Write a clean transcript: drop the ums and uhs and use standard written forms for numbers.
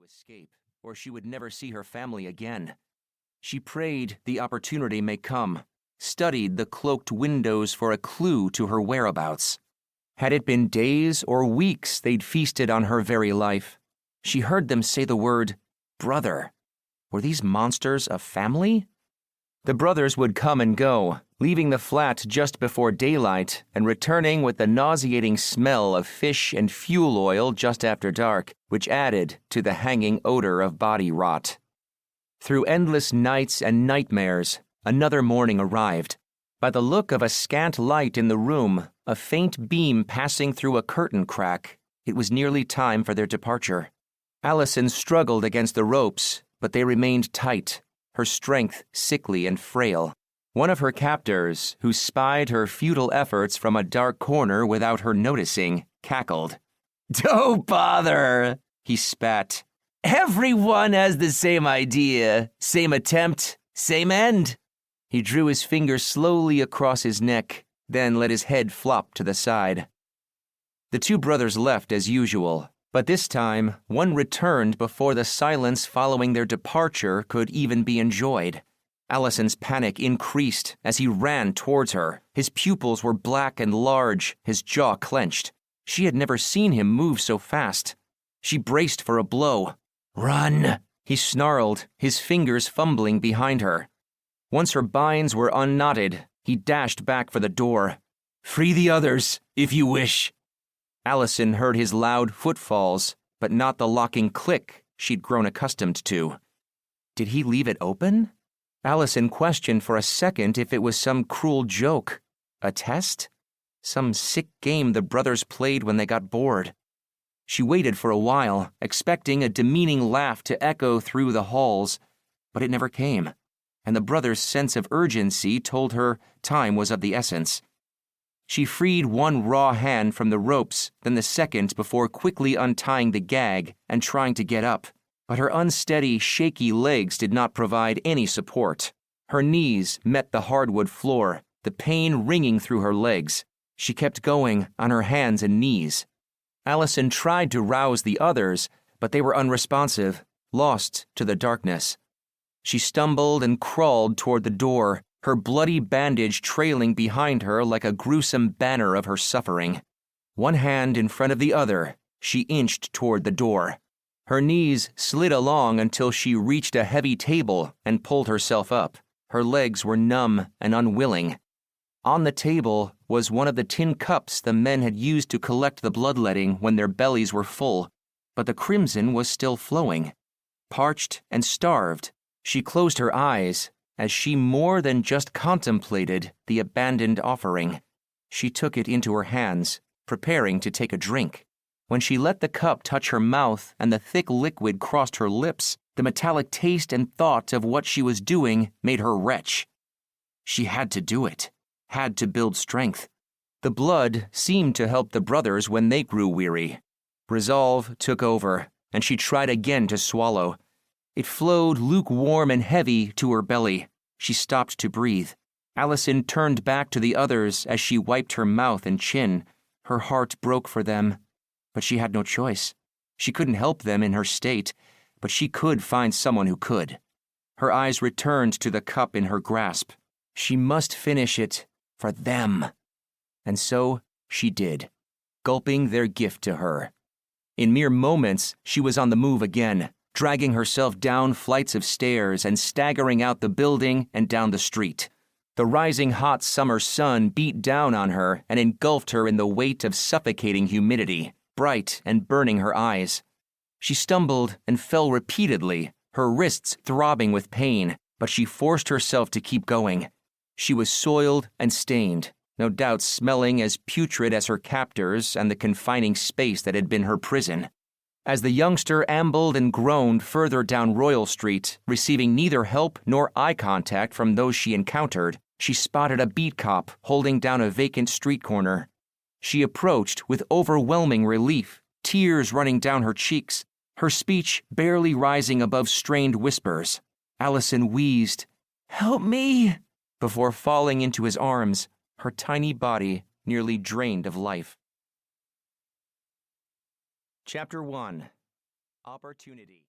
escape, or she would never see her family again. She prayed the opportunity may come, studied the cloaked windows for a clue to her whereabouts. Had it been days or weeks they'd feasted on her very life, she heard them say the word, brother. Were these monsters a family? The brothers would come and go, leaving the flat just before daylight and returning with the nauseating smell of fish and fuel oil just after dark, which added to the hanging odor of body rot. Through endless nights and nightmares, another morning arrived. By the look of a scant light in the room, a faint beam passing through a curtain crack, it was nearly time for their departure. Allison struggled against the ropes, but they remained tight, her strength sickly and frail. One of her captors, who spied her futile efforts from a dark corner without her noticing, cackled. "Don't bother," he spat. "Everyone has the same idea, same attempt, same end." He drew his fingers slowly across his neck, then let his head flop to the side. The two brothers left as usual, but this time one returned before the silence following their departure could even be enjoyed. Allison's panic increased as he ran towards her. His pupils were black and large, his jaw clenched. She had never seen him move so fast. She braced for a blow. "Run!" he snarled, his fingers fumbling behind her. Once her binds were unknotted, he dashed back for the door. "Free the others, if you wish." Allison heard his loud footfalls, but not the locking click she'd grown accustomed to. Did he leave it open? Allison questioned for a second if it was some cruel joke. A test? Some sick game the brothers played when they got bored. She waited for a while, expecting a demeaning laugh to echo through the halls, but it never came, and the brothers' sense of urgency told her time was of the essence. She freed one raw hand from the ropes, then the second before quickly untying the gag and trying to get up. But her unsteady, shaky legs did not provide any support. Her knees met the hardwood floor, the pain ringing through her legs. She kept going on her hands and knees. Allison tried to rouse the others, but they were unresponsive, lost to the darkness. She stumbled and crawled toward the door, her bloody bandage trailing behind her like a gruesome banner of her suffering. One hand in front of the other, she inched toward the door. Her knees slid along until she reached a heavy table and pulled herself up. Her legs were numb and unwilling. On the table was one of the tin cups the men had used to collect the bloodletting when their bellies were full, but the crimson was still flowing. Parched and starved, she closed her eyes as she more than just contemplated the abandoned offering. She took it into her hands, preparing to take a drink. When she let the cup touch her mouth and the thick liquid crossed her lips, the metallic taste and thought of what she was doing made her retch. She had to do it, had to build strength. The blood seemed to help the brothers when they grew weary. Resolve took over, and she tried again to swallow. It flowed lukewarm and heavy to her belly. She stopped to breathe. Allison turned back to the others as she wiped her mouth and chin. Her heart broke for them. But she had no choice. She couldn't help them in her state, but she could find someone who could. Her eyes returned to the cup in her grasp. She must finish it for them. And so she did, gulping their gift to her. In mere moments, she was on the move again, dragging herself down flights of stairs and staggering out the building and down the street. The rising hot summer sun beat down on her and engulfed her in the weight of suffocating humidity, bright and burning her eyes. She stumbled and fell repeatedly, her wrists throbbing with pain, but she forced herself to keep going. She was soiled and stained, no doubt smelling as putrid as her captors and the confining space that had been her prison. As the youngster ambled and groaned further down Royal Street, receiving neither help nor eye contact from those she encountered, she spotted a beat cop holding down a vacant street corner. She approached with overwhelming relief, tears running down her cheeks, her speech barely rising above strained whispers. Allison wheezed, "Help me," before falling into his arms, her tiny body nearly drained of life. Chapter 1. Opportunity.